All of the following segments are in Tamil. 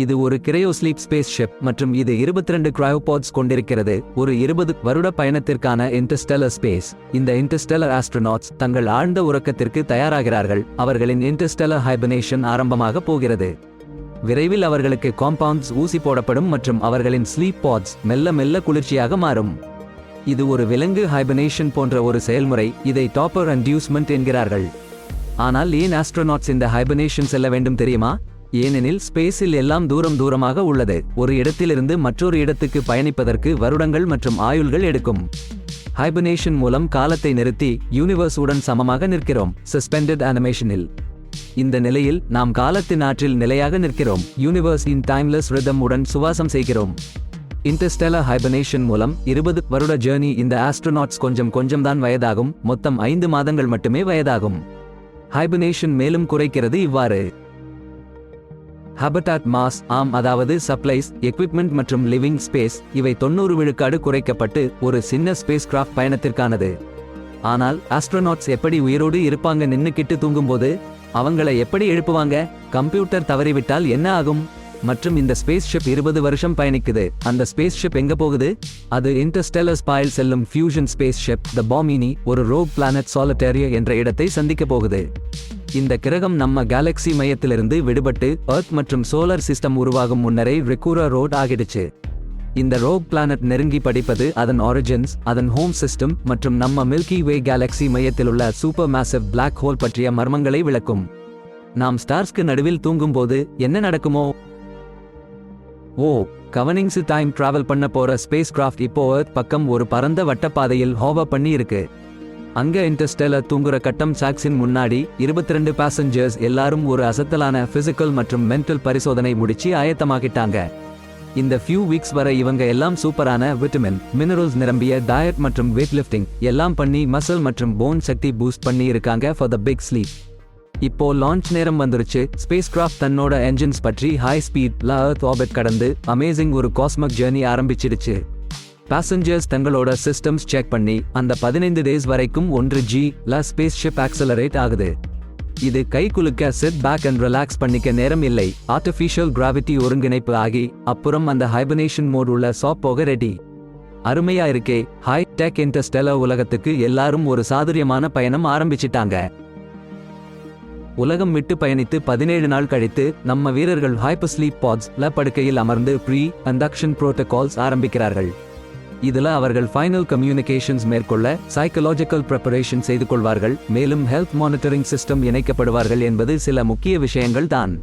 இது ஒரு கிரையோஸ்லீப் ஸ்பேஸ் ஷிப் மற்றும் இது 22 கிரையோபாட்ஸ் கொண்டிருக்கிறது. ஒரு 20 வருட பயணத்திற்கான இன்டர்ஸ்டெல்லர் ஸ்பேஸ். இந்த இன்டர்ஸ்டெல்லர் ஆஸ்ட்ரோநாட்ஸ் தங்கள் ஆழ்ந்த உறக்கத்திற்கு தயாராகிறார்கள். அவர்களின் இன்டர்ஸ்டெல்லர் ஹைபர்னேஷன் ஆரம்பமாக போகிறது. விரைவில் அவர்களுக்கு காம்பவுண்ட்ஸ் ஊசி போடப்படும் மற்றும் அவர்களின் ஸ்லீப் பாட்ஸ் மெல்ல மெல்ல குளிர்ச்சியாக மாறும். இது ஒரு விலங்கு ஹைபர்னேஷன் போன்ற ஒரு செயல்முறை. இதை டாப்பர் இன்டியூஸ்மென்ட் என்கிறார்கள். ஆனால் ஏன் ஆஸ்ட்ரோநாட்ஸ் இந்த ஹைபர்னேஷன் செல்ல வேண்டும் தெரியுமா? ஏனெனில் ஸ்பேஸில் எல்லாம் தூரமாக உள்ளது. ஒரு இடத்திலிருந்து மற்றொரு இடத்துக்கு பயணிப்பதற்கு வருடங்கள் மற்றும் ஆயுள்கள் எடுக்கும். ஹைபர்னேஷன் மூலம் காலத்தை நிறுத்தி யூனிவர்ஸ் உடன் சமமாக நிற்கிறோம். சஸ்பெண்டட் அனிமேஷனில் இந்த நிலையில் நாம் காலத்தின் ஆற்றில் நிலையாக நிற்கிறோம். யூனிவர்ஸ் இன் டைம்லெஸ் ரிதம் உடன் சுவாசம் செய்கிறோம். இன்டர்ஸ்டெல்லர் ஹைபர்னேஷன் மூலம் 20 வருட ஜேர்னி. இந்த ஆஸ்ட்ரோநாட்ஸ் கொஞ்சம் தான் வயதாகும். மொத்தம் 5 மாதங்கள் மட்டுமே வயதாகும். ஹைபர்னேஷன் மேலும் குறைக்கிறது இவ்வாறு. ஹாபிடாட் மாஸ் அதாவது சப்ளைஸ், எக்விப்மெண்ட் மற்றும் லிவிங் ஸ்பேஸ் இவை 90 விழுக்காடு குறைக்கப்பட்டு ஒரு சின்ன ஸ்பேஸ் கிராஃப்ட் பயணத்திற்கானது. ஆனால் ஆஸ்ட்ரோநாட்ஸ் எப்படி உயிரோடு இருப்பாங்க? நின்னுக்கிட்டு தூங்கும்போது அவங்களை எப்படி எழுப்புவாங்க? கம்ப்யூட்டர் தவறிவிட்டால் என்ன ஆகும்? மற்றும் இந்த ஸ்பேஸ் ஷிப் 20 வருஷம் பயணிக்குது. அந்த ஸ்பேஸ் ஷிப் எங்க போகுது? அது இன்டர்ஸ்டெல்லர் ஸ்பைல் செல்லும் ஃபியூஷன் ஸ்பேஸ் ஷிப் த பாமினி ஒரு ரோக் பிளானட் சாலிட்டேரியா என்ற இடத்தை சந்திக்க போகுது. இந்த கிரகம் நம்ம கேலக்சி மையத்திலிருந்து விடுபட்டு எர்த் மற்றும் சோலார் சிஸ்டம் உருவாகும் முன்னரே ரெக்கூரா ரோட் ஆகிடுச்சு. இந்த ரோக் பிளானட் நெருங்கி படிப்பது அதன் ஆரிஜின்ஸ், அதன் ஹோம் சிஸ்டம் மற்றும் நம்ம மில்கி வே கேலக்சி மையத்திலுள்ள சூப்பர் மேசிவ் பிளாக் ஹோல் பற்றிய மர்மங்களை விளக்கும். நாம் ஸ்டார்ஸ்க்கு நடுவில் தூங்கும்போது என்ன நடக்குமோ? கவனிங்ஸ் டைம் டிராவல் பண்ண போற ஸ்பேஸ் கிராஃப்ட் இப்போ எர்த் பக்கம் ஒரு பரந்த வட்டப்பாதையில் ஹோவர் பண்ணி இருக்கு. அங்க இன்டர்ஸ்டெல்லர் தூங்குற கட்டம் சாக்ஸின் முன்னாடி 22 பேசஞ்சர்ஸ் எல்லாரும் ஒரு அசத்தலான பிசிக்கல் மற்றும் மென்டல் பரிசோதனை முடிச்சு ஆயத்தமாகிட்டாங்க. இந்த ஃபியூ வீக்ஸ் வரை இவங்க எல்லாம் சூப்பரான விட்டமின் மினரல்ஸ் நிரம்பிய டயட் மற்றும் வெயிட் லிஃப்டிங் எல்லாம் பண்ணி மசில் மற்றும் போன் சக்தி பூஸ்ட் பண்ணி இருக்காங்க ஃபார் த பிக் ஸ்லீப். இப்போ லான்ச் நேரம் வந்துருச்சு. ஸ்பேஸ் கிராஃப்ட் தன்னோட என்ஜின்ஸ் பற்றி ஹை ஸ்பீட்ல எர்த் ஆர்பிட் கடந்து அமேசிங் ஒரு காஸ்மிக் ஜேர்னி ஆரம்பிச்சிடுச்சு. பேசஞ்சர்ஸ் தங்களோட சிஸ்டம்ஸ் செக் பண்ணி அந்த 15 டேஸ் வரைக்கும் 1G ஸ்பேஸ் ஷிப் ஆக்சலரேட் ஆகுது. இது கை குலுக்க சிட் பேக் அண்ட் ரிலாக்ஸ் பண்ணிக்க நேரம் இல்லை. ஆர்டிஃபிஷியல் கிராவிட்டி ஒருங்கிணைப்பு ஆகி அப்புறம் அந்த ஹைபர்னேஷன் மோட் உள்ள சாப் போக ரெடி. அருமையா இருக்கே. ஹை டெக் இன்டர்ஸ்டெல்லர் உலகத்துக்கு எல்லாரும் ஒரு சாதுரியமான பயணம் ஆரம்பிச்சிட்டாங்க. உலகம் விட்டு பயணித்து 17 நாள் கழித்து நம்ம வீரர்கள் ஹைப்பர் ஸ்லீப் பாட்ஸ் படுக்கையில் அமர்ந்து ப்ரீ இண்டக்ஷன் புரோட்டோகால்ஸ் ஆரம்பிக்கிறார்கள். இதுல அவர்கள் ஃபைனல் கம்யூனிகேஷன்ஸ் மேற்கொள்ள சைக்கலாஜிக்கல் ப்ரிப்பரேஷன் செய்து கொள்வார்கள். மேலும் ஹெல்த் மானிட்டரிங் சிஸ்டம் இணைக்கப்படுவார்கள் என்பது சில முக்கிய விஷயங்கள் தான்.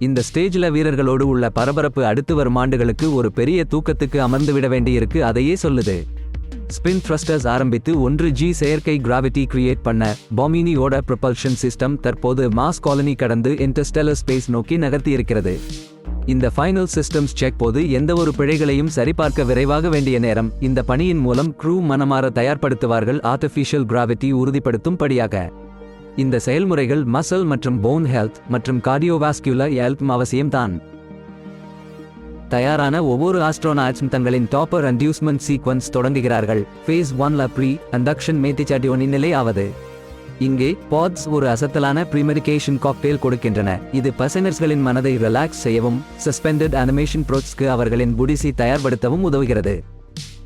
இந்த ஸ்டேஜ்ல வீரர்களோடு உள்ள பரபரப்பு அடுத்து வரும் ஆண்டுகளுக்கு ஒரு பெரிய தூக்கத்துக்கு அமர்ந்து விட வேண்டியிருக்கு. அதையே சொல்லுது. ஸ்பின் த்ரஸ்டர்ஸ் ஆரம்பித்து 1G செயற்கை கிராவிட்டி கிரியேட் பண்ண பாமினியோட ப்ரொபல்ஷன் சிஸ்டம் தற்போது மாஸ் காலனி கடந்து இன்டர்ஸ்டெல்லர் ஸ்பேஸ் நோக்கி நகர்த்தி இருக்கிறது. இந்த ஃபைனல் சிஸ்டம்ஸ் செக் போது எந்த ஒரு பிழைகளையும் சரிபார்க்க விரைவாக வேண்டிய நேரம். இந்த பணியின் மூலம் க்ரூ மனமாற தயார்படுத்துவார்கள் ஆர்டிஃபிஷியல் கிராவிட்டி உறுதிப்படுத்தும் படியாக. இந்த செயல்முறைகள் மசில் மற்றும் போன் ஹெல்த் மற்றும் கார்டியோவாஸ்குலர் ஹெல்த் அவசியம்தான். தயாரான ஒவ்வொரு ஆஸ்ட்ரோநாட்ஸும் தங்களின் டாப்பர் இன்டியூஸ்மென்ட் சீக்வன்ஸ் தொடங்குகிறார்கள். ஃபேஸ் 1ல ப்ரீ இண்டக்ஷன் மேத்திச்சாட்டியோனின் நிலை ஆவது. இங்கே பாட்ஸ் ஒரு அசத்தலான ப்ரீமெடிகேஷன் காக்டெயில் கொடுக்கின்றன. இது பசனர்ஸ்களின் மனதை ரிலாக்ஸ் செய்யவும் சஸ்பெண்டட் அனிமேஷன் ப்ரோட்ஸ்க்கு அவர்களின் புடிசி தயார்படுத்தவும் உதவுகிறது.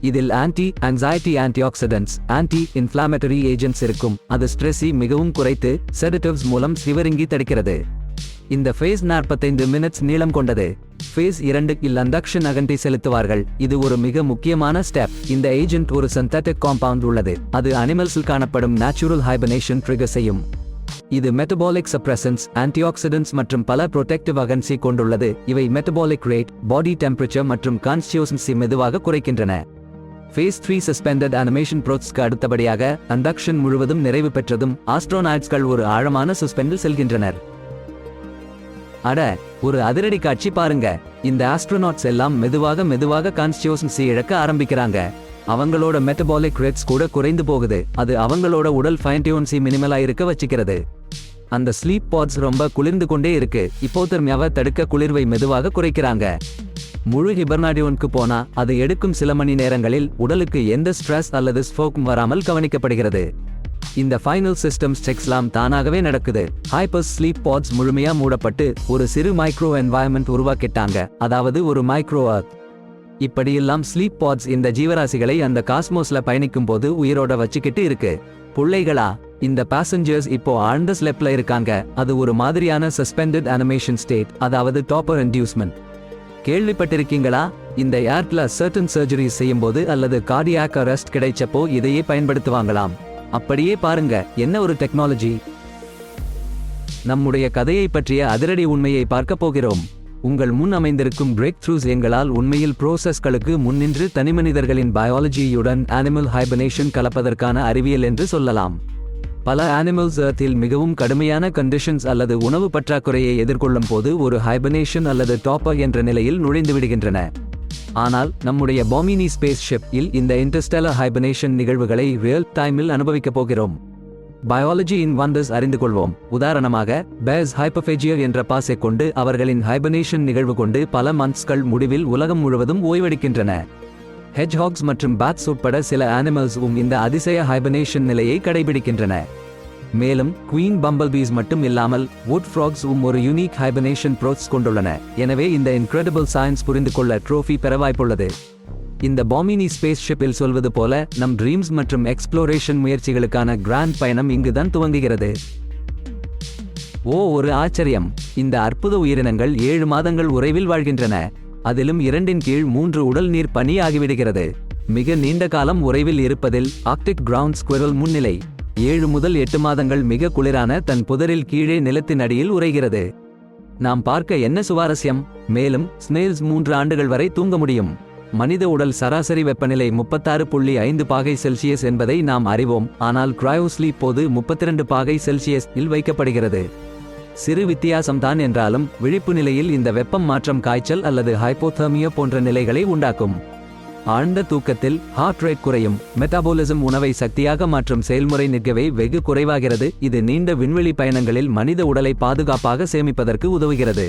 இதில் anti anxiety antioxidants anti inflammatory agents இருக்கும். அது ஸ்ட்ரெஸ்ஸை மிகவும் குறைத்து செடட்டிவ்ஸ் மூலம் சிவரிங்கி தடுக்கிறது. இந்த ஃபேஸ் 45 மினிட்ஸ் நீளம் கொண்டது. ஃபேஸ் 2 இண்டக்ஷன் அகண்டி செலுத்துவார்கள். இது ஒரு மிக முக்கியமான ஸ்டெப். இந்த ஏஜென்ட் ஒரு சிந்தெடிக் காம்பவுண்ட் உள்ளது. அது அனிமல்ஸில் காணப்படும் நேச்சுரல் ஹைபர்னேஷன் ட்ரிகர் செய்யும். இது மெட்டபாலிக் சப்ரெசன்ஸ், ஆன்டிஆக்சிடென்ட்ஸ் மற்றும் பல புரொடெக்டிவ் அகன்சி கொண்டுள்ளது. இவை மெட்டபாலிக் ரேட், பாடி டெம்பரேச்சர் மற்றும் கான்ஸ்டியூசன்ஸை மெதுவாக குறைக்கின்றன. ஃபேஸ் 3 சஸ்பெண்டட் அனிமேஷன் ப்ரோட்ஸ்க்கு அடுத்தபடியாக இண்டக்ஷன் முழுவதும் நிறைவு பெற்றதும் ஆஸ்ட்ரோநாட்ஸ்கள் ஒரு ஆழமான சஸ்பெண்டில் செல்கின்றனர். ஒரு அதிரடி காட்சி பாருங்க. இந்த ஆஸ்ட்ரோநாட்ஸ் எல்லாம் மெதுவாக கான்ஸ்டியூசன்ஸை இழக்க ஆரம்பிக்கிறாங்க. அவங்களோட மெட்டபாலிக் ரேட்ஸ் கூட குறைந்து போகுது. அது அவங்களோட உடல் ஃபைன்டியூன்ஸை மினிமலா இருக்க வச்சுக்கிறது. அந்த ஸ்லீப் பாட்ஸ் ரொம்ப குளிர்ந்து கொண்டே இருக்கு. இப்போதெர்மியாவை தடுக்க குளிர்வை மெதுவாக குறைக்கிறாங்க. முழு ஹிபர்னாடியோனுக்கு போனா அது எடுக்கும் சில மணி நேரங்களில் உடலுக்கு எந்த ஸ்ட்ரெஸ் அல்லது ஸ்போக்கும் வராமல் கவனிக்கப்படுகிறது. இந்த ஃபைனல் சிஸ்டம்ஸ் செக்ஸ்லாம் தானாகவே நடக்குது. ஹைப்பர் ஸ்லீப் பாட்ஸ் முழுமையா மூடப்பட்டு ஒரு சிறு மைக்ரோ என்வாயன்மெண்ட் உருவாக்கிட்டாங்க, அதாவது ஒரு மைக்ரோ அர்த். இப்படியெல்லாம் ஸ்லீப் பாட்ஸ் இந்த ஜீவராசிகளை அந்த காஸ்மோஸ்ல பயணிக்கும் போது உயிரோட வச்சுக்கிட்டு இருக்கு. புள்ளைகளா, இந்த பேசஞ்சர்ஸ் இப்போ ஆழ்ந்த ஸ்லெப்ல இருக்காங்க. அது ஒரு மாதிரியான சஸ்பெண்டட் அனிமேஷன் ஸ்டேட், அதாவது டாப்பர் இன்டியூஸ்மெண்ட். கேள்விப்பட்டிருக்கீங்களா? இந்த ஏர்ல சர்டன் சர்ஜரிஸ் செய்யும்போது அல்லது கார்டியாக் அரெஸ்ட் கிடைச்சப்போ இதையே பயன்படுத்துவாங்களாம். அப்படியே பாருங்க, என்ன ஒரு டெக்னாலஜி. நம்முடைய கதையை பற்றிய அதிரடி உண்மையை பார்க்க போகிறோம். உங்கள் முன் அமைந்திருக்கும் பிரேக் த்ரூஸ் எங்களால் உண்மையில் ப்ரோசஸ்களுக்கு முன்னின்று தனிமனிதர்களின் பயாலஜியுடன் அனிமல் ஹைபர்னேஷன் கலப்பதற்கான அறிவியல் என்று சொல்லலாம். பல அனிமல்ஸ் எர்த்தில் மிகவும் கடுமையான கண்டிஷன்ஸ் அல்லது உணவு பற்றாக்குறையை எதிர்கொள்ளும் போது ஒரு ஹைபர்னேஷன் அல்லது டாப்பர் என்ற நிலையில் நுழைந்து விடுகின்றன. ஆனால் நம்முடைய பாமினி ஸ்பேஸ் ஷிப் இல் இந்த இன்டர்ஸ்டெல்லர் ஹைபர்னேஷன் நிகழ்வுகளை ரியல் டைமில் அனுபவிக்கப் போகிறோம். பயாலஜி இன் வண்டர்ஸ் அறிந்து கொள்வோம். உதாரணமாக, பேர்ஸ் ஹைப்பர்ஃபேஜியர் என்ற பாசை கொண்டு அவர்களின் ஹைபர்னேஷன் நிகழ்வு கொண்டு பல மந்த்ஸ்கள் முடிவில் உலகம் முழுவதும் ஓய்வெடுக்கின்றன. ஹெட்ஜ்ஹாக்ஸ் மற்றும் பேட்ஸ் உட்பட சில அனிமல்ஸும் இந்த அதிசய ஹைபர்னேஷன் நிலையை கடைபிடிக்கின்றன. மேலும் குவீன் பம்பல்பீஸ் மட்டும் இல்லாமல் வுட் ஃப்ராக்ஸும் ஒரு யூனிக் ஹைபர்னேஷன் ப்ரோசஸ் கொண்டுள்ளன. எனவே இந்த இன்கிரெடிபிள் சயின்ஸ் புரிந்து கொள்ள ட்ரோஃபி பெற வாய்ப்புள்ளது. இந்த பாமினி ஸ்பேஸ் ஷிப்பில் சொல்வது போல நம் ட்ரீம்ஸ் மற்றும் எக்ஸ்ப்ளோரேஷன் முயற்சிகளுக்கான கிராண்ட் பயணம் இங்குதான் துவங்குகிறது. ஒரு ஆச்சரியம்! இந்த அற்புத உயிரினங்கள் 7 மாதங்கள் உறைவில் வாழ்கின்றன. அதிலும் 2 கீழ் 3 உடல் நீர் பனி ஆகிவிடுகிறது. மிக நீண்ட காலம் உறைவில் இருப்பதில் ஆர்க்டிக் கிரவுண்ட் ஸ்குவிரல் முன்னிலை. 7 முதல் 8 மாதங்கள் மிக குளிரான தன் புதரில் கீழே நிலத்தின் அடியில் உறைகிறது. நாம் பார்க்க என்ன சுவாரஸ்யம்! மேலும் ஸ்னேல்ஸ் 3 ஆண்டுகள் வரை தூங்க முடியும். மனித உடல் சராசரி வெப்பநிலை 36.5 பாகை செல்சியஸ் என்பதை நாம் அறிவோம். ஆனால் கிரையோஸ்லீப் போது 32 பாகை செல்சியஸ் இல் வைக்கப்படுகிறது. சிறு வித்தியாசம்தான் என்றாலும் விழிப்பு நிலையில் இந்த வெப்பம் மாற்றம் காய்ச்சல் அல்லது ஹைப்போதெர்மியா போன்ற நிலைகளை உண்டாக்கும். ஆழ்ந்த தூக்கத்தில் ஹார்ட் ரேட் குறையும். மெட்டாபாலிசம் உணவை சக்தியாக மாற்றும் செயல்முறை நிற்கவே வெகு குறைவாகிறது. இது நீண்ட விண்வெளி பயணங்களில் மனித உடலை பாதுகாப்பாக சேமிப்பதற்கு உதவுகிறது.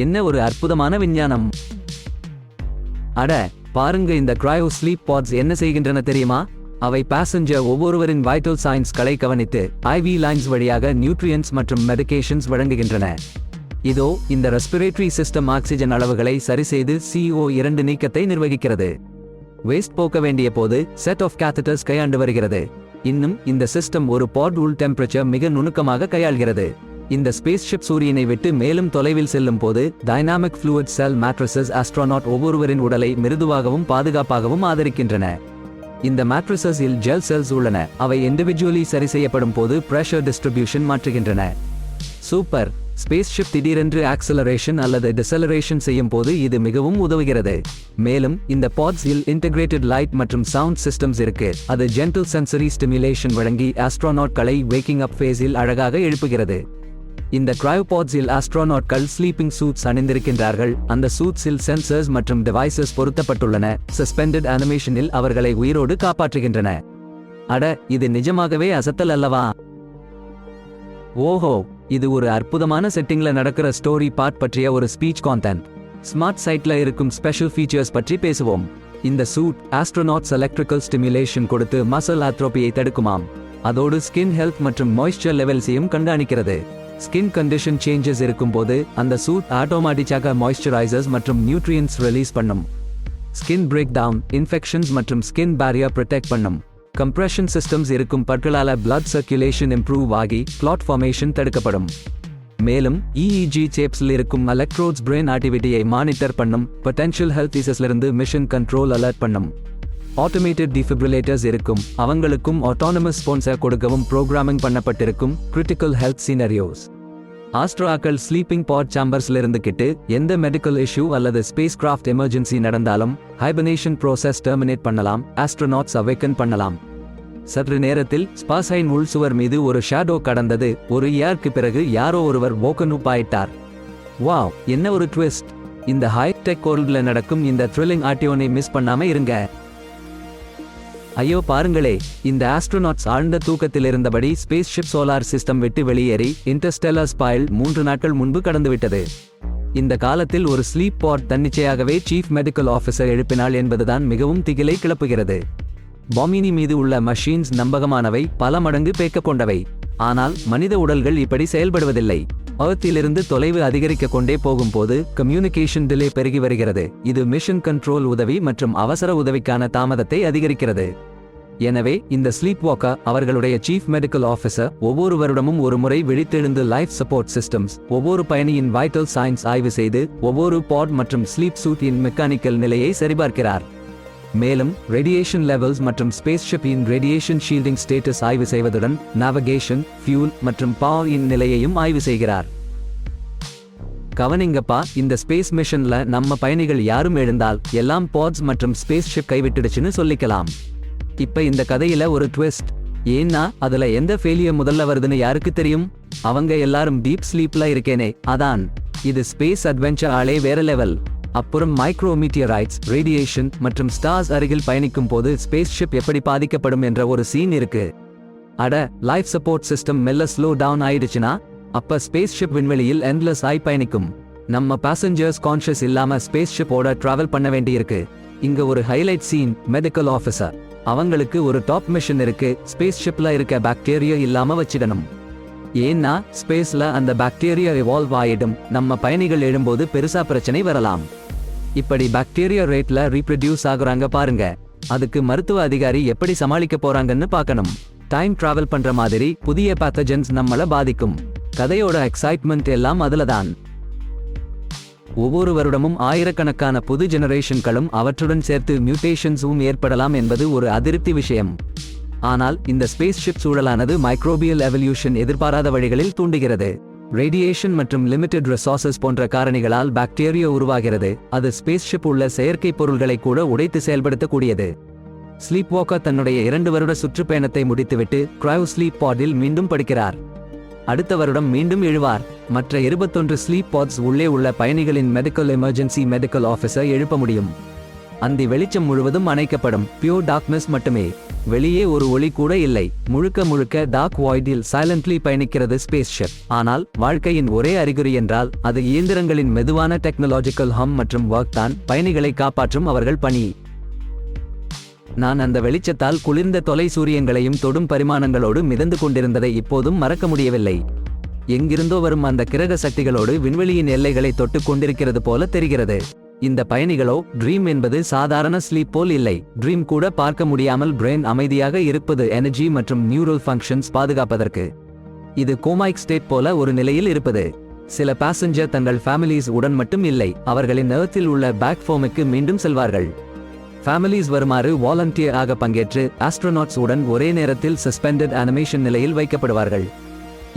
என்ன ஒரு அற்புதமான விஞ்ஞானம்! அட பாருங்க, இந்த கிரையோ ஸ்லீப் பாட்ஸ் என்ன செய்கின்றன தெரியுமா? அவை பேசஞ்சர் ஒவ்வொருவரின் வைட்டல் சைன்ஸ்களை கவனித்து ஐவி லைன்ஸ் வழியாக நியூட்ரியன்ஸ் மற்றும் மெடிகேஷன்ஸ் வழங்குகின்றன. இதோ இந்த ரெஸ்பிரேட்டரி சிஸ்டம் ஆக்சிஜன் அளவுகளை சரிசெய்து CO2 நீக்கத்தை நிர்வகிக்கிறது. வேஸ்ட் போக்க வேண்டிய போது செட் ஆஃப் கேத்தட்டர்ஸ் கையாண்டு வருகிறது. இன்னும் இந்த சிஸ்டம் ஒரு பாட் உள் டெம்பரேச்சர் மிக நுணுக்கமாக கையாள்கிறது. இந்த ஸ்பேஸ் ஷிப் சூரியனை விட்டு மேலும் தொலைவில் செல்லும் போது டைனாமிக் ஃப்ளூயிட் செல் மேட்ரஸஸ் ஆஸ்ட்ரோநாட் ஒவ்வொருவரின் உடலை மிருதுவாகவும் பாதுகாப்பாகவும் ஆதரிக்கின்றன. இந்த மேட்ரஸஸ் இல் ஜெல் செல்ஸ் உள்ளன. அவை இண்டிவிஜுவலி சரி செய்யப்படும் போது பிரஷர் டிஸ்ட்ரிபியூஷன் மாற்றுகின்றன. சூப்பர்! ஸ்பேஸ் ஷிப் திடீரென்று ஆக்சலரேஷன் அல்லது டிசலரேஷன் செய்யும் போது இது மிகவும் உதவுகிறது. மேலும் இந்த பாட்ஸ் இல் இன்டகிரேட்டட் லைட் மற்றும் சவுண்ட் சிஸ்டம்ஸ் இருக்கு. அது ஜென்டில் சென்சரி ஸ்டிமுலேஷன் வழங்கி ஆஸ்ட்ரோநாட்களை வேக்கிங் அப் ஃபேஸில் அழகாக எழுப்புகிறது. இந்த கிரையோபாட்ஸில் ஆஸ்ட்ரோநாட்கள் ஸ்லீப்பிங் சூட்ஸ் அணிந்திருக்கின்றார்கள். அந்த சூட்ஸில் சென்சர்ஸ் மற்றும் டிவைசஸ் பொருத்தப்பட்டுள்ளன. சஸ்பெண்டட் அனிமேஷனில் அவர்களை உயிரோடு காப்பாற்றுகின்றன. அட, இது நிஜமாகவே அசத்தல் அல்லவா? ஓஹோ, இது ஒரு அற்புதமான செட்டிங்ல நடக்கிற ஸ்டோரி பார்ட் பற்றிய ஒரு ஸ்பீச் கான்டென்ட். ஸ்மார்ட் சைட்ல இருக்கும் ஸ்பெஷல் ஃபீச்சர்ஸ் பற்றி பேசுவோம். இந்த சூட் ஆஸ்ட்ரோநாட்ஸ் எலக்ட்ரிக்கல் ஸ்டிமுலேஷன் கொடுத்து மசில் ஆத்ரோபியை தடுக்குமாம். அதோடு ஸ்கின் ஹெல்த் மற்றும் மாய்ஸ்சர் லெவல்ஸையும் கண்காணிக்கிறது. ஸ்கின் கண்டிஷன் சேஞ்சஸ் இருக்கும்போது அந்த சூட் ஆட்டோமேட்டிக்காக மாய்ஸ்சரைசர்ஸ் மற்றும் நியூட்ரியன்ஸ் ரிலீஸ் பண்ணும். ஸ்கின் பிரேக் டவுன், இன்ஃபெக்ஷன்ஸ் மற்றும் ஸ்கின் பேரியர் ப்ரொடெக்ட் பண்ணும். கம்ப்ரெஷன் சிஸ்டம்ஸ் இருக்கும் பற்களால பிளட் சர்க்குலேஷன் இம்ப்ரூவ் ஆகி கிளாட் ஃபார்மேஷன் தடுக்கப்படும். மேலும் EEG சேப்ஸில் இருக்கும் எலக்ட்ரோட்ஸ் பிரெயின் ஆக்டிவிட்டியை மானிட்டர் பண்ணும். பொட்டென்ஷியல் ஹெல்த் இஷ்யூஸ்லிருந்து மிஷன் கண்ட்ரோல் அலர்ட் பண்ணும். ஆட்டோமேட்டட் டிஃபிப்ரிலேட்டர்ஸ் இருக்கும். அவங்களுக்கும் ஆட்டோனமஸ் ஸ்பான்சர் கொடுக்கவும் ப்ரோக்ராமிங் பண்ணப்பட்டிருக்கும். Critical health scenarios. ஆஸ்ட்ரோஆக்கள் ஸ்லீப்பிங் பாட் சாம்பர்ஸ்லிருந்து கிட்டு எந்த மெடிக்கல் இஷ்யூ அல்லது ஸ்பேஸ் கிராஃப்ட் எமர்ஜென்சி நடந்தாலும் ஹைபர்னேஷன் ப்ரோசஸ் டெர்மினேட் பண்ணலாம். ஆஸ்ட்ரோநாட்ஸ் அவேக்கன் பண்ணலாம். சற்று நேரத்தில் ஸ்பாசைன் உள் சுவர் மீது ஒரு ஷேடோ கடந்தது. ஒரு இயருக்கு பிறகு யாரோ ஒருவர் வோக்கன் அப் ஆயிட்டார். வாவ், என்ன ஒரு ட்விஸ்ட்! இந்த ஹைடெக் வேர்ல்ட்ல நடக்கும் இந்த த்ரில்லிங் ஆட்டியோனை மிஸ் பண்ணாம இருங்க. ஐயோ பாருங்களே, இந்த ஆஸ்ட்ரோநாட்ஸ் ஆழ்ந்த தூக்கத்தில் இருந்தபடி ஸ்பேஸ் ஷிப் சோலார் சிஸ்டம் விட்டு வெளியேறி இன்டர்ஸ்டெல்லர் ஸ்பைல் 3 நாட்கள் முன்பு கடந்துவிட்டது. இந்த காலத்தில் ஒரு ஸ்லீப் பாட் தன்னிச்சையாகவே சீஃப் மெடிக்கல் ஆஃபீஸர் எழுப்பினாள் என்பதுதான் மிகவும் திகிலை கிளப்புகிறது. பாமினி மீது உள்ள மஷீன்ஸ் நம்பகமானவை, பல மடங்கு பேக்க கொண்டவை. ஆனால் மனித உடல்கள் இப்படி செயல்படுவதில்லை. எர்த்திலிருந்து தொலைவு அதிகரிக்க கொண்டே போகும்போது கம்யூனிகேஷன் டிலே பெருகி வருகிறது. இது மிஷன் கண்ட்ரோல் உதவி மற்றும் அவசர உதவிக்கான தாமதத்தை அதிகரிக்கிறது. எனவே இந்த ஸ்லீப் வாக்கர் அவர்களுடைய சீஃப் மெடிக்கல் ஆஃபீஸர் ஒவ்வொரு வருடமும் ஒரு முறை விழித்தெழுந்து லைஃப் சப்போர்ட் சிஸ்டம்ஸ், ஒவ்வொரு பயணியின் வைட்டல் சைன்ஸ் ஆய்வு செய்து ஒவ்வொரு பாட் மற்றும் ஸ்லீப் சூட்டின் மெக்கானிக்கல் நிலையை சரிபார்க்கிறார். மேலும் ரேடியேஷன் லெவல்ஸ் மற்றும் ஸ்பேஸ் ஷிப்பின் ரேடியேஷன் ஷீல்டிங் ஸ்டேட்டஸ் ஆய்வு செய்வதுடன் நேவிகேஷன், ஃபியூல் மற்றும் பவர் இன் நிலையையும் ஆய்வு செய்கிறார். கவனிங்கப்பா, இந்த ஸ்பேஸ் மிஷன்ல நம்ம பயணிகள் யாரும் எழுந்தால் எல்லாம் பாட்ஸ் மற்றும் ஸ்பேஸ் ஷிப் கைவிட்டுடுச்சுன்னு சொல்லிக்கலாம். இப்ப இந்த கதையில ஒரு ட்விஸ்ட். ஏன்னா அதுல எந்த ஃபெயிலியர் முதல்ல வருதுன்னு யாருக்கு தெரியும்? அவங்க எல்லாரும் டீப் ஸ்லீப்ல இருக்கேனே, அதான். இது ஸ்பேஸ் அட்வென்ச்சர் ஆளே வேற லெவல். அப்புறம் மைக்ரோமீட்டியரைட்ஸ், ரேடியேஷன் மற்றும் ஸ்டார்ஸ் அருகில் பயணிக்கும் போது ஸ்பேஸ் ஷிப் எப்படி பாதிக்கப்படும் என்ற ஒரு சீன் இருக்கு. அட, லைஃப் சப்போர்ட் சிஸ்டம் மெல்ல ஸ்லோ டவுன் ஆயிடுச்சுன்னா அப்ப ஸ்பேஸ் ஷிப் விண்வெளியில் எண்ட்லெஸ் ஆய் பயணிக்கும். நம்ம பேசஞ்சர்ஸ் கான்ஷியஸ் இல்லாம ஸ்பேஸ் ஷிப்போட டிராவல் பண்ண வேண்டியிருக்கு. இங்க ஒரு ஹைலைட் சீன், மெடிக்கல் ஆஃபீஸர். அவங்களுக்கு ஒரு டாப் மிஷன் இருக்கு, ஸ்பேஸ் ஷிப்ல இருக்க பாக்டீரியா இல்லாம வச்சிடணும். ஏன்னா ஸ்பேஸ்ல அந்த பாக்டீரியா எவால்வ் ஆயிடும், நம்ம பயணிகள் எழும்போது பெருசா பிரச்சனை வரலாம். இப்படி பாக்டீரியா ரேட்ல ரீப்ரொடியூஸ் ஆகுறாங்க பாருங்க. அதுக்கு மருத்துவ அதிகாரி எப்படி சமாளிக்க போறாங்கன்னு பார்க்கணும். டைம் டிராவல் பண்ற மாதிரி புதிய பேத்தஜன்ஸ் நம்மள பாதிக்கும். கதையோட எக்ஸைட்மெண்ட் எல்லாம் அதுலதான். ஒவ்வொரு வருடமும் ஆயிரக்கணக்கான புது ஜெனரேஷன்களும் அவற்றுடன் சேர்த்து மியூட்டேஷன்ஸும் ஏற்படலாம் என்பது ஒரு அதிருப்தி விஷயம். ஆனால் இந்த ஸ்பேஸ் ஷிப் சூழலானது மைக்ரோபியல் எவல்யூஷன் எதிர்பாராத வழிகளில் தூண்டுகிறது. ரேடியேஷன் மற்றும் லிமிடெட் ரிசோர்சஸ் போன்ற காரணிகளால் பாக்டீரியா உருவாகிறது. அது ஸ்பேஸ் ஷிப் உள்ள செயற்கை பொருள்களை கூட உடைத்து செயல்படுத்தக்கூடியது. ஸ்லீப் வாக்கர் தன்னுடைய 2 வருட சுற்றுப்பயணத்தை முடித்துவிட்டு கிரையோ ஸ்லீப் பாடில் மீண்டும் படுக்கிறார். அடுத்த வருடம் மீண்டும் எழுவார். மற்ற 21 ஸ்லீப் பாட்ஸ் உள்ளே உள்ள பயணிகளின் மெடிக்கல் எமர்ஜென்சி மெடிக்கல் ஆஃபீஸர் எழுப்ப முடியும். அந்தி வெளிச்சம் முழுவதும் அணைக்கப்படும். பியூர் டார்க்னஸ் மட்டுமே. வெளியே ஒரு ஒளி கூட இல்லை. முழுக்க முழுக்க டார்க் வாய்டில் சைலண்ட்லி பயணிக்கிறது ஸ்பேஸ் ஷிப். ஆனால் வாழ்க்கையின் ஒரே அறிகுறி என்றால் அது இயந்திரங்களின் மெதுவான டெக்னாலஜிக்கல் ஹம் மற்றும் ஒர்க் தான். பயணிகளை காப்பாற்றும் அவர்கள் பணி. நான் அந்த வெளிச்சத்தால் குளிர்ந்த தொலை சூரியங்களையும் தொடும் பரிமாணங்களோடு மிதந்து கொண்டிருந்ததை இப்போதும் மறக்க முடியவில்லை. எங்கிருந்தோ வரும் அந்த கிரக சக்திகளோடு விண்வெளியின் எல்லைகளை தொட்டு கொண்டிருக்கிறது போல தெரிகிறது. இந்த பயணிகளோ ட்ரீம் என்பது சாதாரண ஸ்லீப் போல் இல்லை. ட்ரீம் கூட பார்க்க முடியாமல் பிரெயின் அமைதியாக இருப்பது, எனர்ஜி மற்றும் நியூரல் ஃபங்க்ஷன்ஸ் பாதுகாப்பதற்கு. இது கோமாய்க் ஸ்டேட் போல ஒரு நிலையில் இருப்பது. சில பேசஞ்சர் தங்கள் ஃபேமிலிஸ் உடன் மட்டும் இல்லை, அவர்களின் எர்த்தில் உள்ள பேக் ஃபோமுக்கு மீண்டும் செல்வார்கள். ஃபேமிலிஸ் வருமாறு வாலண்டியர் ஆக பங்கேற்று ஆஸ்ட்ரோநாட்ஸ் உடன் ஒரே நேரத்தில் சஸ்பெண்டட் அனிமேஷன் நிலையில் வைக்கப்படுவார்கள்.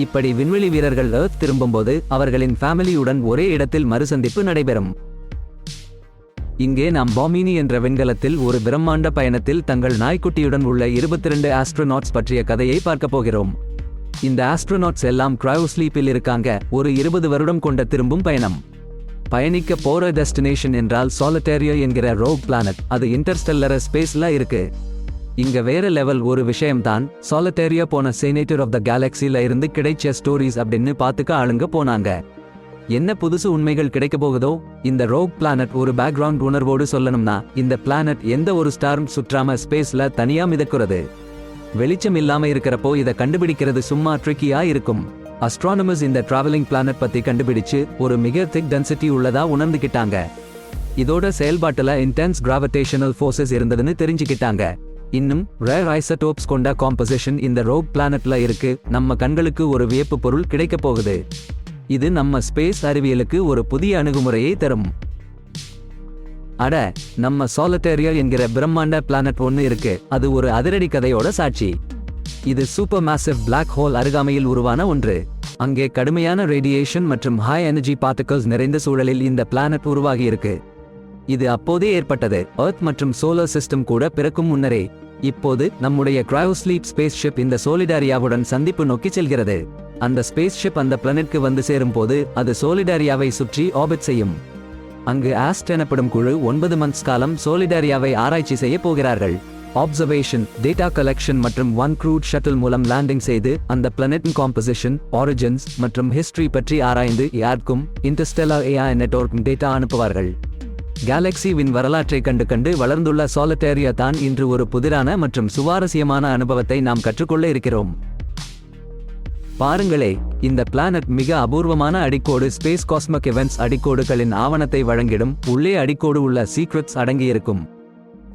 இப்படி விண்வெளி வீரர்கள் எர்த் திரும்பும்போது அவர்களின் ஃபேமிலியுடன் ஒரே இடத்தில் மறுசந்திப்பு நடைபெறும். இங்கே நாம் பாமினி என்ற விண்கலத்தில் ஒரு பிரம்மாண்ட பயணத்தில் தங்கள் நாய்க்குட்டியுடன் உள்ள 22 ஆஸ்ட்ரோநாட்ஸ் பற்றிய கதையை பார்க்க போகிறோம். இந்த ஆஸ்ட்ரோநாட்ஸ் எல்லாம் கிரையோ ஸ்லீப்பில் இருக்காங்க. ஒரு 20 வருடம் கொண்ட திரும்பும் பயணம். பயணிக்க போற டெஸ்டினேஷன் என்றால் சாலிட்டேரியா என்கிற ரோக் பிளானட். அது இன்டர்ஸ்டெல்லர் ஸ்பேஸ்ல இருக்கு. இங்க வேற லெவல் ஒரு விஷயம்தான். சாலிட்டேரியா போன செனேட்டர் ஆஃப் த கேலக்சில இருந்து கிடைச்ச ஸ்டோரிஸ் அப்படின்னு பாத்துக்க ஆளுங்க போனாங்க. என்ன புதுசு உண்மைகள் கிடைக்க போகுதோ? இந்த ரோக் பிளானட் ஒரு பேக்ரவுண்ட் உணர்வோடு சொல்லணும்னா, இந்த பிளானட் எந்த ஒரு ஸ்டாரும் சுற்றாம ஸ்பேஸ்ல தனியா மிதக்குறது. வெளிச்சம் இல்லாம இருக்கிறப்போ இதை கண்டுபிடிக்கிறது சும்மா ட்ரிக்கியா இருக்கும். அஸ்ட்ரானமர்ஸ் இந்த டிராவலிங் பிளானட் பத்தி கண்டுபிடிச்சு ஒரு மிக திக் டென்சிட்டி உள்ளதா உணர்ந்துகிட்டாங்க. இதோட செயல்பாட்டுல இன்டென்ஸ் கிராவிடேஷனல் ஃபோர்சஸ் இருந்ததுன்னு தெரிஞ்சுக்கிட்டாங்க. இன்னும் ரேர் ஐசோடோப்ஸ் கொண்ட காம்போசிஷன் இந்த ரோக் பிளானட்ல இருக்கு. நம்ம கண்களுக்கு ஒரு வியப்பு பொருள் கிடைக்க போகுது. இது நம்ம ஸ்பேஸ் அறிவியலுக்கு ஒரு புதிய அணுகுமுறையை தரும். அட, நம்ம சாலிட்டேரியா என்கிற பிரம்மாண்ட பிளானட் ஒன்னு இருக்கு. அது ஒரு அதிரடி கதையோட சாட்சி. இது சூப்பர் மேசிவ் பிளாக் ஹோல் அருகாமையில் உருவான ஒன்று. அங்கே கடுமையான ரேடியேஷன் மற்றும் ஹை எனர்ஜி பார்ட்டிகல்ஸ் நிறைந்த சூழலில் இந்த பிளானட் உருவாகி இருக்கு. இது அப்போதே ஏற்பட்டது. எர்த் மற்றும் சோலார் சிஸ்டம் கூட பிறக்கும் முன்னரே. இப்போது நம்முடைய கிரையோ ஸ்லீப் ஸ்பேஸ் ஷிப் இந்த சோலிடாரியாவுடன் சந்திப்பு நோக்கி செல்கிறது. அந்த ஸ்பேஸ் ஷிப் அந்த பிளானெட்க்கு வந்து சேரும் போது அது சோலிடாரியாவை சுற்றி ஆர்பிட் செய்யும். அங்கு ஆஸ்ட் எனப்படும் குழு 9 மந்த்ஸ் காலம் சோலிடாரியாவை ஆராய்ச்சி செய்ய போகிறார்கள். ஆப்சர்வேஷன், டேட்டா கலெக்ஷன் மற்றும் 1 க்ரூட் ஷட்டில் மூலம் லேண்டிங் செய்து அந்த பிளானெட்டின் காம்போசிஷன், ஆரிஜின்ஸ் மற்றும் ஹிஸ்டரி பற்றி ஆராய்ந்து யாருக்கும் இன்டர்ஸ்டெல்லார் ஏஐ நெட்வொர்க் டேட்டா அனுப்புவார்கள். கேலக்சிவின் வரலாற்றை கண்டு வளர்ந்துள்ள சாலிட்டேரியா தான் இன்று ஒரு புதிரான மற்றும் சுவாரஸ்யமான அனுபவத்தை நாம் கற்றுக்கொள்ள இருக்கிறோம். பாருங்களே, இந்த பிளானட் மிக அபூர்வமான அடிக்கோடு ஸ்பேஸ் காஸ்மிக் இவெண்ட்ஸ் அடிக்கோடுகளின் ஆவணத்தை வழங்கிடும். உள்ளே அடிக்கோடு உள்ள சீக்ரெட்ஸ் அடங்கியிருக்கும்.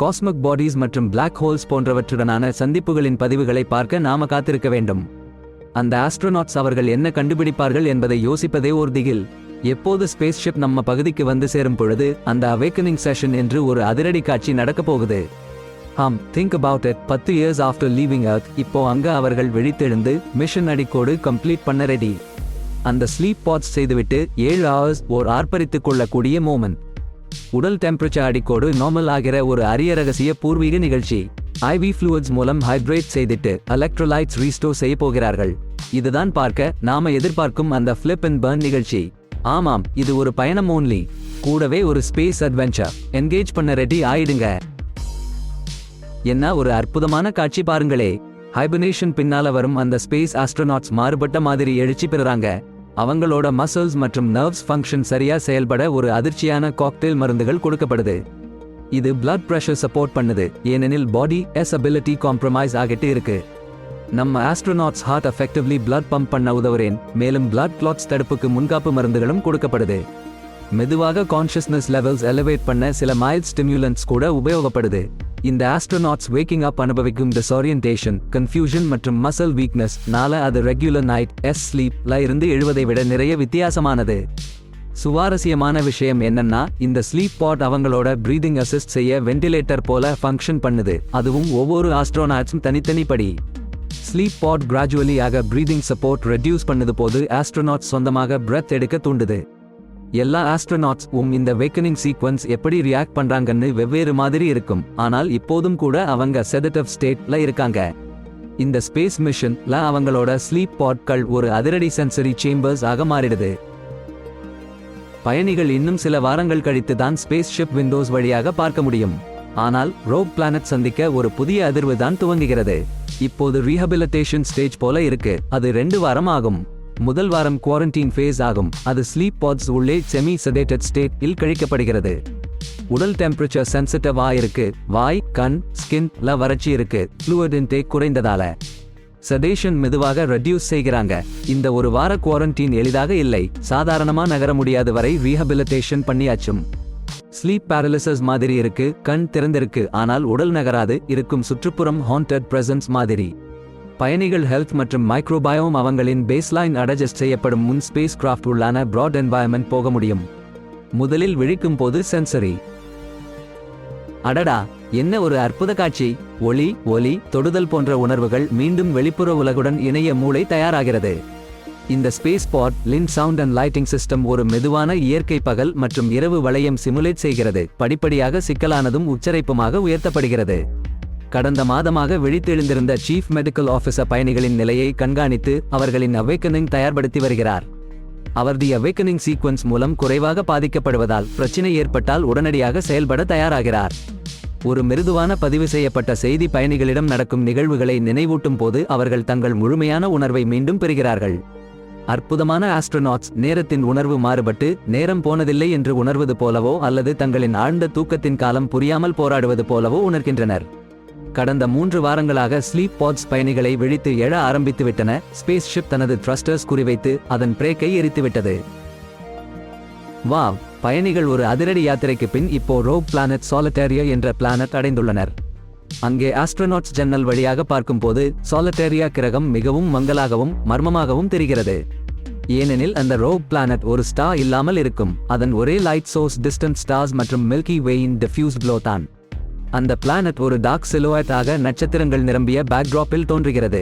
காஸ்மிக் பாடிஸ் மற்றும் பிளாக் ஹோல்ஸ் போன்றவற்றுடனான சந்திப்புகளின் பதிவுகளை பார்க்க நாம காத்திருக்க வேண்டும். அந்த ஆஸ்ட்ரோநாட்ஸ் அவர்கள் என்ன கண்டுபிடிப்பார்கள் என்பதை யோசிப்பதே ஒரு திகில். எப்போது ஸ்பேஸ் ஷிப் நம்ம பகுதிக்கு வந்து சேரும் பொழுது அந்த அவேக்கனிங் செஷன் என்று ஒரு அதிரடி காட்சி நடக்க போகுது. Think about it. 10 years after leaving earth இப்போ அங்க அவர்கள் விழித்தெழுந்து மிஷன் அடிக்கோடு கம்ப்ளீட் பண்ண ரெடி. அந்த ஸ்லீப் பாட்ஸ் செய்துவிட்டு 7 hours ஓர் ஆர்ப்பரித்துக் கொள்ளக்கூடிய மோமெண்ட். உடல் டெம்பரேச்சர் அடிக்கோடு நார்மல் ஆகிற ஒரு அரிய ரகசிய பூர்வீக நிகழ்ச்சி. IV ஃப்ளூயிட்ஸ் மூலம் ஹைட்ரேட் செய்துட்டு எலக்ட்ரோலைட்ஸ் ரீஸ்டோர் செய்ய போகிறார்கள். இதுதான் பார்க்க நாம எதிர்பார்க்கும் அந்த ஃபிளிப் அண்ட் பர்ன் நிகழ்ச்சி. ஆமாம், இது ஒரு பயணம் ஓன்லி. கூடவே ஒரு ஸ்பேஸ் அட்வென்ச்சர். என்கேஜ் பண்ண ரெடி ஆயிடுங்க. என்ன ஒரு அற்புதமான காட்சி பாருங்களே. ஹைபர்னேஷன் பின்னால வரும் அந்த ஸ்பேஸ் ஆஸ்ட்ரோநாட்ஸ் மாறுபட்ட மாதிரி எழுச்சி பெறுறாங்க. அவங்களோட மசில்ஸ் மற்றும் நர்வ்ஸ் ஃபங்க்ஷன் சரியா செயல்பட ஒரு அதிர்ச்சியான காக்டெயில் மருந்துகள் கொடுக்கப்படுது. இது பிளட் பிரஷர் சப்போர்ட் பண்ணுது, ஏனெனில் பாடி எபிலிட்டி காம்ப்ரமைஸ் ஆகிட்டு இருக்கு. நம்ம astronauts heart effectively blood pump பண்ண உதவுறேன். மேலும் பிளட் கிளாட்ஸ் தடுப்புக்கு முன்காப்பு மருந்துகளும் கொடுக்கப்படுது. மெதுவாக கான்ஷியஸ்னஸ் லெவல்ஸ் எலிவேட் பண்ண சில மைல்ட் ஸ்டிமுலன்ட்ஸ் கூட உபயோகப்படுது. இந்த ஆஸ்ட்ரோநாட்ஸ் வேக்கிங் அப் அனுபவிக்கும் டிஸ்ஆரியன்டேஷன், கன்ஃபியூஷன் மற்றும் மசில் வீக்னஸ் நால அது ரெகுலர் நைட் ஸ்லீப்ல இருந்து எழுவதை விட நிறைய வித்தியாசமானது. சுவாரஸ்யமான விஷயம் என்னன்னா, இந்த ஸ்லீப் பாட் அவங்களோட பிரீதிங் அசிஸ்ட் செய்ய வென்டிலேட்டர் போல ஃபங்க்ஷன் பண்ணுது. அதுவும் ஒவ்வொரு ஆஸ்ட்ரோநாட்ஸும் தனித்தனி படி. ஸ்லீப் பாட் கிராஜுவலி ஆக பிரீதிங் சப்போர்ட் ரெடியூஸ் பண்ணுது போது ஆஸ்ட்ரோநாட்ஸ் சொந்தமாக பிரெத் எடுக்க தூண்டுது. எல்லா ஆஸ்ட்ரோநாட்ஸ் இந்த வேக்கனிங் சீக்வன்ஸ் எப்படி ரியாக்ட் பண்றாங்கன்னு வெவ்வேறு மாதிரி இருக்கும். ஆனால் இப்போதும் கூட அவங்க செடேட்டிவ் ஸ்டேட்ல இருக்காங்க. இந்த ஸ்பேஸ் மிஷன்ல அவங்களோட ஸ்லீப் பாட்கள் ஒரு அதிரடி சென்சரி சேம்பர்ஸ் ஆக மாறிடுது. பயணிகள் இன்னும் சில வாரங்கள் கழித்து தான் ஸ்பேஸ் ஷிப் விண்டோஸ் வழியாக பார்க்க முடியும். ஆனால் ரோக் பிளானட் சந்திக்க ஒரு புதிய அதிர்வு தான் துவங்குகிறது. இப்போது ரீஹபிலிட்டேஷன் ஸ்டேஜ் போல இருக்கு. அது 2 வாரம் ஆகும். முதல் வாரம் குவாரண்டைன் ஃபேஸ் ஆகும். அது ஸ்லீப் பாட்ஸ் உள்ளே செமி செடேட்டட் ஸ்டேட் இல் கழிக்கப்படுகிறது. உடல் டெம்பரேச்சர் சென்சிட்டிவா இருக்கு. வாய், கண், ஸ்கின்ல வறட்சி இருக்கு. ஃப்ளூயிட் இன்டேக் குறைந்ததால செடேஷன் மெதுவாக ரெடியூஸ் செய்கிறாங்க. இந்த ஒரு வார குவாரண்டைன் எளிதாக இல்லை. சாதாரணமா நகர முடியாத வரை ரீஹபிலிட்டேஷன் பண்ணியாச்சும். ஸ்லீப் பேரலிசிஸ் மாதிரி இருக்கு. கண் திறந்திருக்கு, ஆனால் உடல் நகராது. இருக்கும் சுற்றுப்புறம் ஹாண்டட் பிரசன்ஸ் மாதிரி. பயணிகள் ஹெல்த் மற்றும் மைக்ரோபயோம் அவங்களின் பேஸ்லைன் அட்ஜஸ்ட் செய்யப்படும் முன் ஸ்பேஸ் கிராஃப்ட் உள்ளான பிராட் என்வாயன்மெண்ட் போக முடியும். முதலில் விழிக்கும் போது சென்சரி. அடடா, என்ன ஒரு அற்புத காட்சி. ஒளி, தொடுதல் போன்ற உணர்வுகள் மீண்டும் வெளிப்புற உலகுடன் இணைய மூளை தயாராகிறது. இந்த space pod sound and lighting system ஒரு மெதுவான இயற்கை பகல் மற்றும் இரவு வளையம் சிமுலேட் செய்கிறது. படிப்படியாக சிக்கலானதும் உச்சரிப்புமாக உயர்த்தப்படுகிறது. கடந்த மாதமாக விழித்தெழுந்திருந்த சீஃப் மெடிக்கல் ஆஃபீஸர் பயணிகளின் நிலையை கண்காணித்து அவர்களின் அவேக்கனிங் தயார்படுத்தி வருகிறார். அவர் தி அவேக்கனிங் சீக்வன்ஸ் மூலம் குறைவாக பாதிக்கப்படுவதால் பிரச்சினை ஏற்பட்டால் உடனடியாக செயல்பட தயாராகிறார். ஒரு மிருதுவான பதிவு செய்யப்பட்ட செய்தி பயணிகளிடம் நடக்கும் நிகழ்வுகளை நினைவூட்டும் போது அவர்கள் தங்கள் முழுமையான உணர்வை மீண்டும் பெறுகிறார்கள். அற்புதமான ஆஸ்ட்ரோநாட்ஸ் நேரத்தின் உணர்வு மாறுபட்டு நேரம் போனதில்லை என்று உணர்வது போலவோ அல்லது தங்களின் ஆழ்ந்த தூக்கத்தின் காலம் புரியாமல் போராடுவது போலவோ உணர்கின்றனர். கடந்த 3 வாரங்களாக ஸ்லீப் பாட்ஸ் பயணிகளை விழித்து எழ ஆரம்பித்துவிட்டன. ஸ்பேஸ் ஷிப் தனது த்ரஸ்டர்ஸ் குறிவைத்து அதன் பிரேக்கை எரித்துவிட்டது. வாவ், பயணிகள் ஒரு அதிரடி யாத்திரைக்கு பின் இப்போ ரோக் பிளானட் சாலிட்டேரியா என்ற பிளானட் அடைந்துள்ளனர். அங்கே ஆஸ்ட்ரோநாட்ஸ் ஜன்னல் வழியாக பார்க்கும்போது சாலிட்டேரியா கிரகம் மிகவும் மங்கலாகவும் மர்மமாகவும் தெரிகிறது. ஏனெனில் அந்த ரோக் பிளானட் ஒரு ஸ்டார் இல்லாமல் இருக்கும். அதன் ஒரே லைட் சோர்ஸ் டிஸ்டன்ட் ஸ்டார்ஸ் மற்றும் மில்கி வேயின் டிஃப்யூஸ்ட் க்ளோ தான். அந்த பிளானட் ஒரு டார்க் சிலுவேட் ஆக நட்சத்திரங்கள் நிரம்பிய பேக்ட்ராப்பில் தோன்றுகிறது.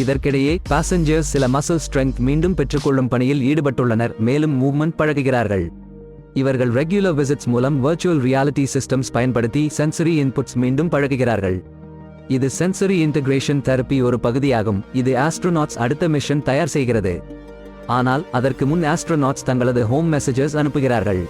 இதற்கிடையே பாசஞ்சர்ஸ் சில மசில் ஸ்ட்ரெங்க் மீண்டும் பெற்றுக்கொள்ளும் பணியில் ஈடுபட்டுள்ளனர். மேலும் மூவ்மெண்ட் பழகுகிறார்கள். இவர்கள் ரெகுலர் விசிட்ஸ் மூலம் வர்ச்சுவல் ரியாலிட்டி சிஸ்டம்ஸ் பயன்படுத்தி சென்சரி இன்புட்ஸ் மீண்டும் பழகுகிறார்கள். இது சென்சரி இன்டகிரேஷன் தெரப்பி ஒரு பகுதியாகும். இது ஆஸ்ட்ரோநாட்ஸ் அடுத்த மிஷன் தயார் செய்கிறது. ஆனால் அதற்கு முன் ஆஸ்ட்ரோநாட்ஸ் தங்களது ஹோம் மெசேஜஸ் அனுப்புகிறார்கள்.